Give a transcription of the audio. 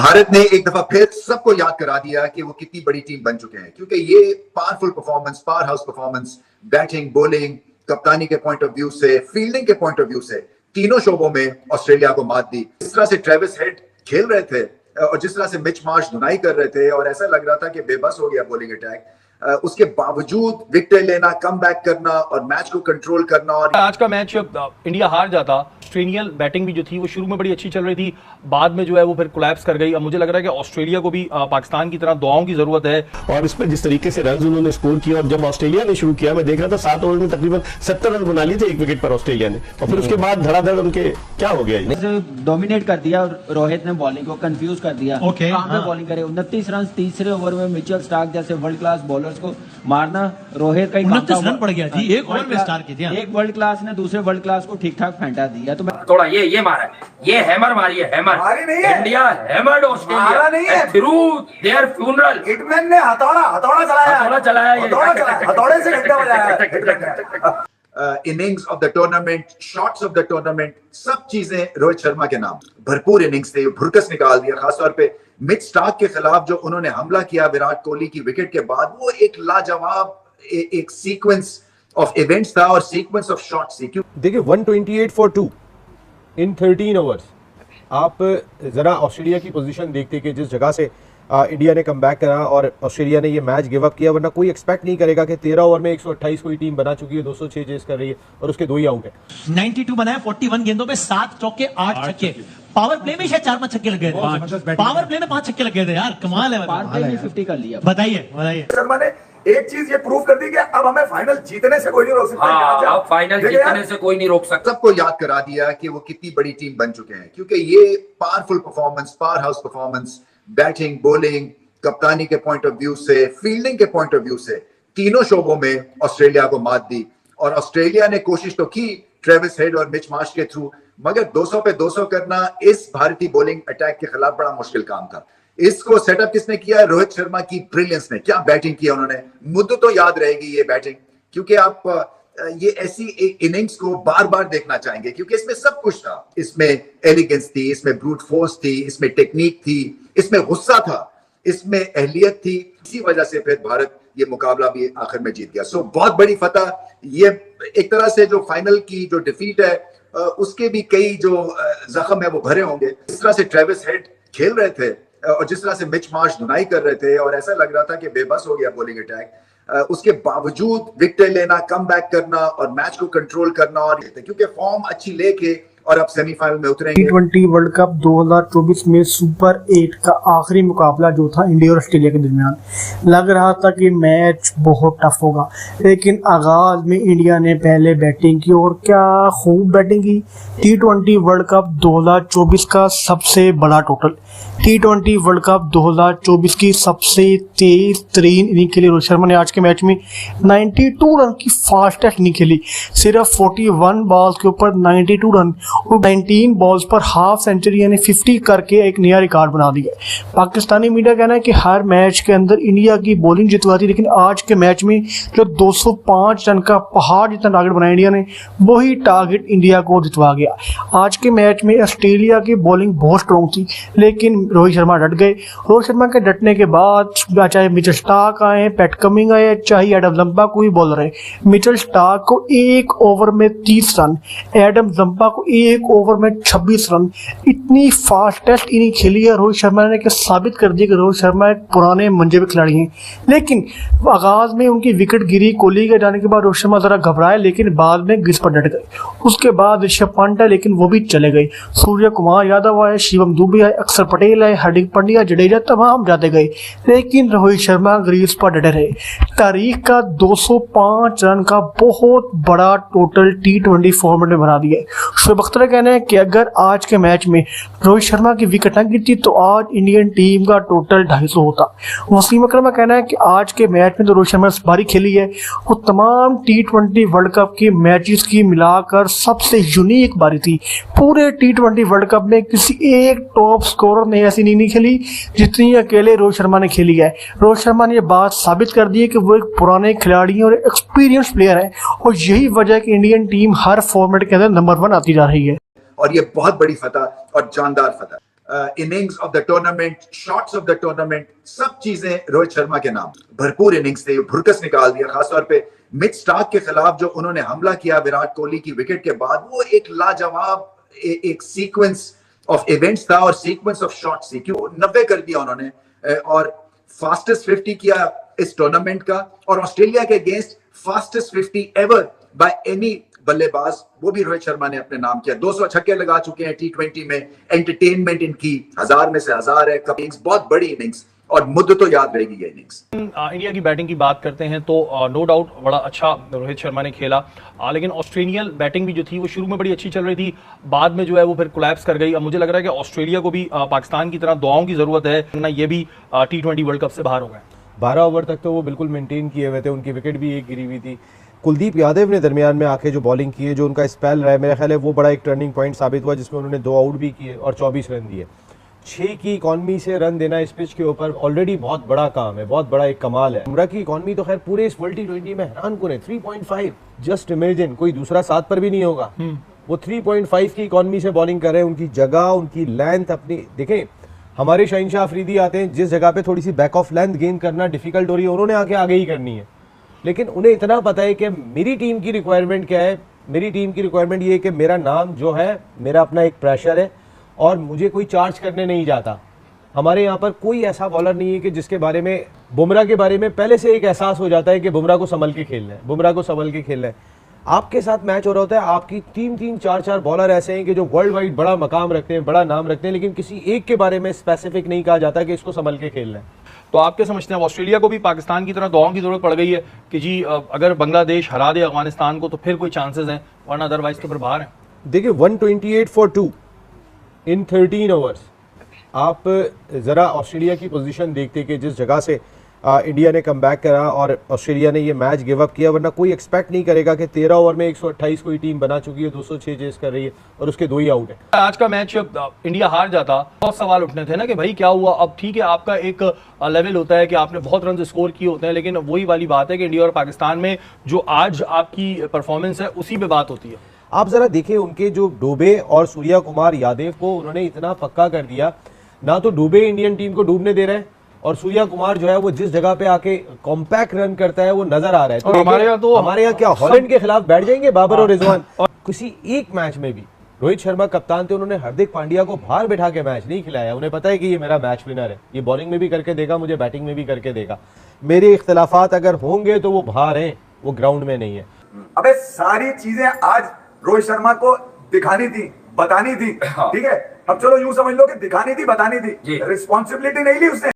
भारत ने एक दफा फिर सबको याद करा दिया कि वो कितनी बड़ी टीम बन चुके हैं, क्योंकि ये powerful performance, power house performance, batting, bowling, कप्तानी के पॉइंट ऑफ व्यू से, फील्डिंग के पॉइंट ऑफ व्यू से, तीनों शोबों में ऑस्ट्रेलिया को मात दी। जिस तरह से ट्रेविस हेड खेल रहे थे और जिस तरह से मिच मार्श धुनाई कर रहे थे और ऐसा लग रहा था कि बेबस हो गया बॉलिंग अटैक, उसके बावजूद विकेट लेना, कम बैक करना और मैच को कंट्रोल करना। और आज का मैच इंडिया हार जाता, ऑस्ट्रेलियन बैटिंग भी जो थी वो शुरू में बड़ी अच्छी चल रही थी, बाद में जो है वो फिर कोलैप्स कर गई। अब मुझे लग रहा है कि ऑस्ट्रेलिया को भी पाकिस्तान की तरह दुआओं की जरूरत है। और इस पर जिस तरीके से रन उन्होंने स्कोर किया, और जब ऑस्ट्रेलिया ने शुरू किया, मैं देख रहा था 7 ओवर में तकरीबन 70 रन बना लिए थे एक विकेट पर ऑस्ट्रेलिया ने, और फिर उसके बाद धड़ाधड़ उनके क्या हो गया, डोमिनेट कर दिया। रोहित ने बॉलिंग को कंफ्यूज कर दिया। कहां पे बॉलिंग करे, 29 रन तीसरे ओवर में मिचेल स्टार्क जैसे वर्ल्ड क्लास बॉलर्स को मारना रोहित का 29 रन पड़ गया जी, एक ओवर में स्टार की थी। एक वर्ल्ड क्लास ने दूसरे वर्ल्ड क्लास को ठीक ठाक फेंटा दिया। तो थोड़ा ये मारा है, ये हैमर मारी है, hammer India hammered Australia through their funeral. Hitman ने हथौड़ा चलाया, हथौड़े से घंटा बजाया। Innings of the tournament, shots of the tournament, सब चीजें रोहित शर्मा के नाम। भरपूर इनिंग्स थे, भुरकस निकाल दिया। खासतौर पे मिच स्टार्क के खिलाफ जो उन्होंने हमला किया विराट कोहली की विकेट के बाद, वो एक लाजवाब एक सीक्वेंस ऑफ इवेंट्स था और सीक्वेंस ऑफ शॉट्स थी। देखिए 128 for 2 इन 13 ओवर्स। आप जरा ऑस्ट्रेलिया की पोजीशन देखते कि जिस जगह से इंडिया ने कम बैक करा और ऑस्ट्रेलिया ने ये मैच गिव अप किया, वरना कोई एक्सपेक्ट नहीं करेगा कि 13 ओवर में 128 कोई टीम बना चुकी है, 206 चेस कर रही है और उसके 2 ही आउट है। 92 बनाया 41 गेंदों में 7 चौके 8 छक्के। पावर प्ले में शायद 4-5 छक्के लगे थे, पावर प्ले में 5 छक्के लगे थे यार, कमाल है। पावर प्ले में 50 कर लिया। बताइए शर्मा ने एक चीज ये प्रूव कर दी कि अब हमें फाइनल जीतने से कोई नहीं रोक सकता। अब फाइनल जीतने से कोई नहीं रोक सकता। सबको याद करा दिया कि वो कितनी बड़ी टीम बन चुके हैं, क्योंकि ये powerful performance, power house performance, batting, bowling, कप्तानी के पॉइंट ऑफ व्यू से, फील्डिंग के पॉइंट ऑफ व्यू से, तीनों शोबों में ऑस्ट्रेलिया को मात दी। और ऑस्ट्रेलिया ने कोशिश तो की ट्रेविस हेड और मिच मार्श के थ्रू, मगर 200 पे 200 करना इस भारतीय बॉलिंग अटैक के खिलाफ बड़ा मुश्किल काम था। इसको सेटअप किसने किया? रोहित शर्मा की ब्रिलियंस ने। क्या बैटिंग किया उन्होंने, मुद्दों तो याद रहेगी ये बैटिंग, क्योंकि आप ये ऐसी एक इनिंग्स को बार बार देखना चाहेंगे, क्योंकि इसमें सब कुछ था। इसमें एलिगेंस थी, इसमें ब्रूट फोर्स थी, इसमें टेक्निक थी, इसमें गुस्सा था, इसमें अहलियत थी। इसी वजह से फिर भारत ये मुकाबला भी आखिर में जीत गया। सो बहुत बड़ी फतह। ये एक तरह से जो फाइनल की जो डिफीट है, उसके भी कई जो जख्म है वो भरे होंगे। जिस तरह से ट्रेविस हेड खेल रहे थे और जिस तरह से मिच मार्श धुनाई कर रहे थे और ऐसा लग रहा था कि बेबस हो गया बॉलिंग अटैक, उसके बावजूद विकेट लेना, कम बैक करना और मैच को कंट्रोल करना, और क्योंकि फॉर्म अच्छी लेके और अब सेमीफाइनल में उतरेंगे। T20 वर्ल्ड कप 2024 में सुपर 8 का आखिरी मुकाबला जो था इंडिया और ऑस्ट्रेलिया के दरमियान, लग रहा था कि मैच बहुत टफ होगा, लेकिन आगाज में इंडिया ने पहले बैटिंग की और क्या खूब बैटिंग की। T20 वर्ल्ड कप 2024 का सबसे बड़ा टोटल, T20 वर्ल्ड कप 2024 की सबसे तेज तरीन इनिंग खेली रोहित शर्मा ने। आज के मैच में 92 रन की फास्टेस्ट इनिंग खेली, सिर्फ 41 बॉल्स के ऊपर 92 रन और 19 बॉल्स पर हाफ सेंचुरी यानी 50 करके एक नया रिकॉर्ड बना दिया। पाकिस्तानी मीडिया कहना है कि हर मैच के अंदर इंडिया की बॉलिंग जितवाती, लेकिन आज के मैच में जो 205 रन का पहाड़ जितना टारगेट बनाया इंडिया ने, वही टारगेट इंडिया को जितवा गया। आज के मैच में ऑस्ट्रेलिया की बॉलिंग बहुत स्ट्रॉन्ग थी, लेकिन रोहित शर्मा डट गए। रोहित शर्मा के डटने के बाद चाहे मिचेल स्टार्क आए, पैट कमिंस आए, चाहे एडम जंपा कोई बॉलर रहे, मिचेल स्टार्क को 1 ओवर में 30 रन, एडम जंपा को 1 ओवर में 26 रन, इतनी फास्टेस्ट इनिंग खेली है रोहित शर्मा ने कि साबित कर दिया कि रोहित शर्मा एक पुराने मंजे पे खिलाड़ी हैं। लेकिन आगाज में उनकी विकेट गिरी, कोहली के जाने के बाद रोहित शर्मा जरा घबराए, लेकिन बाद में गिस पर डट गए। उसके बाद ऋषभ पंत है, लेकिन वो भी चले गए। सूर्य कुमार यादव आए, शिवम दुबे आए, अक्षर पटेल आए, हार्दिक पांड्या, जडेजा, तमाम जाते गए, लेकिन रोहित शर्मा ग्रीज पर डटे रहे। तारीख का 205 रन का बहुत बड़ा टोटल T20 फॉर्मेट में बना दिया। शुएब अख्तर का कहना है कि अगर आज के मैच में रोहित शर्मा की विकेट न गिरती तो आज इंडियन टीम का टोटल 250 होता। वसीम अकरम का कहना है कि आज के मैच में तो रोहित शर्मा ने बारी खेली है, वो तमाम T20 वर्ल्ड कप के मैचेस की मिलाकर सबसे यूनिक बारी थी। पूरे T20 वर्ल्ड कप में किसी एक टॉप स्कोरर ने ऐसी नहीं खेली जितनी अकेले रोहित शर्मा ने खेली है। रोहित शर्मा ने ये बात साबित कर दी है कि वो एक पुराने खिलाड़ी और एक्सपीरियंस प्लेयर है, और यही वजह है कि इंडियन टीम हर फॉर्मेट के अंदर नंबर 1 आती जा रही है। और ये बहुत बड़ी फतह और जानदार फतह। Innings of the tournament, shots of the tournament, सब चीजें रोहित शर्मा के नाम। भरपूर इनिंग्स थे, भुरकस निकाल दिया, खासतौर पे मिच स्टार्क के खिलाफ जो उन्होंने हमला किया विराट कोहली की विकेट के बाद, वो एक लाजवाब एक सीक्वेंस ऑफ इवेंट्स था और सीक्वेंस ऑफ शॉट्स थी। क्यों 90 कर दिया उन्होंने और फास्टेस्ट 50 किया इस टूर्नामेंट का, और ऑस्ट्रेलिया के against fastest 50 ever by any बल्लेबाज, वो भी रोहित शर्मा ने अपने नाम किया। 200 छक्के लगा चुके हैं T20 में। एंटरटेनमेंट इनकी 1000 में से 1000 है। इनिंग्स बहुत बड़ी इनिंग्स और मुद्दत तो याद रहेगी ये इनिंग्स। इंडिया की बैटिंग की बात करते हैं तो नो डाउट बड़ा अच्छा रोहित शर्मा ने खेला, लेकिन ऑस्ट्रेलियन बैटिंग भी जो थी वो शुरू में बड़ी अच्छी चल रही थी, बाद में जो है वो फिर कोलैप्स कर गई। अब मुझे लग रहा है कि ऑस्ट्रेलिया को भी पाकिस्तान की तरह दुआओं की जरूरत है, वरना ये भी T20 वर्ल्ड कप से बाहर हो गए। 12 ओवर तक तो वो बिल्कुल मेंटेन किए हुए थे, उनकी विकेट भी एक गिरी हुई थी। कुलदीप यादव ने दरमियान में आके जो बॉलिंग की है, जो उनका स्पेल रहा है, मेरा ख्याल है वो बड़ा एक टर्निंग पॉइंट साबित हुआ, जिसमें उन्होंने 2 आउट भी किए और 24 रन दिए। 6 की इकॉनमी से रन देना इस पिच के ऊपर ऑलरेडी बहुत बड़ा काम है, बहुत बड़ा एक कमाल है। बुमराह की इकॉनमी तो खैर पूरे इस वर्ल्ड T20 में हैरान कुन है, 3.5। जस्ट इमेजिन कोई दूसरा 7 पर भी नहीं होगा। वो 3.5 की इकॉनमी से बॉलिंग कर रहे हैं। उनकी जगह, उनकी लेंथ अपनी देखें। हमारे शहीनशाह अफरीदी आते हैं, जिस जगह पे थोड़ी सी बैक ऑफ लेंथ गेन करना डिफिकल्ट हो रही है, उन्होंने आके आगे ही करनी है। लेकिन उन्हें इतना पता है कि मेरी टीम की रिक्वायरमेंट क्या है। मेरी टीम की रिक्वायरमेंट ये है कि मेरा नाम जो है, मेरा अपना एक प्रेशर है और मुझे कोई चार्ज करने नहीं जाता। हमारे यहाँ पर कोई ऐसा बॉलर नहीं है कि जिसके बारे में, बुमराह के बारे में पहले से एक एहसास हो जाता है कि बुमराह को संभल के खेलना है, बुमराह को संभल के खेलना है। आपके साथ मैच हो रहा होता है, आपकी 3-3, 4-4 बॉलर ऐसे हैं कि जो वर्ल्ड वाइड बड़ा मकाम रखते हैं, बड़ा नाम रखते हैं, लेकिन किसी एक के बारे में स्पेसिफिक नहीं कहा जाता कि इसको संभल के खेलना है। तो आप क्या समझते हैं, ऑस्ट्रेलिया को भी पाकिस्तान की तरह दुआओं की जरूरत पड़ गई है कि जी अगर बांग्लादेश हरा दे अफगानिस्तान को तो फिर कोई चांसेस हैं, वरना अदरवाइज तो फिर बाहर है। देखिए 128 फॉर 2 इन 13 ओवर्स। आप ज़रा ऑस्ट्रेलिया की पोजीशन देखते कि जिस जगह से इंडिया ने कम बैक करा और ऑस्ट्रेलिया ने ये मैच गिव अप किया, वरना कोई एक्सपेक्ट नहीं करेगा कि 13 ओवर में 128 कोई टीम बना चुकी है, 206 चेस कर रही है और उसके 2 ही आउट है। आज का मैच इंडिया हार जाता, बहुत सवाल उठने थे ना कि भाई क्या हुआ। अब ठीक है, आपका एक लेवल होता है कि आपने बहुत रन स्कोर किए होते हैं, लेकिन वही वाली बात है कि इंडिया और पाकिस्तान में जो आज आपकी परफॉर्मेंस है उसी पे बात होती है। आप जरा देखिए उनके जो डूबे और सूर्या कुमार यादव को उन्होंने इतना पक्का कर दिया, ना तो डूबे इंडियन टीम को डूबने दे रहे हैं और सूर्या कुमार जो है वो जिस जगह पे आके कॉम्पैक्ट रन करता है वो नजर आ रहा है। तो हमारे यहाँ क्या हॉलैंड के खिलाफ बैठ जाएंगे बाबर और रिजवान। और किसी एक मैच में भी रोहित शर्मा कप्तान थे, उन्होंने हार्दिक पांड्या को बाहर बैठा के मैच नहीं खिलाया। उन्हें पता है कि ये मेरा मैच विनर है, ये बॉलिंग में भी करके देगा, मुझे बैटिंग में भी करके देगा। मेरे इख्तलाफात अगर होंगे तो वो बाहर हैं, वो ग्राउंड में नहीं है। अबे सारी चीजें आज रोहित शर्मा को दिखानी थी, बतानी थी, ठीक है। अब चलो यूं समझ लो कि दिखानी थी, बतानी थी, रिस्पॉन्सिबिलिटी नहीं ली उसने।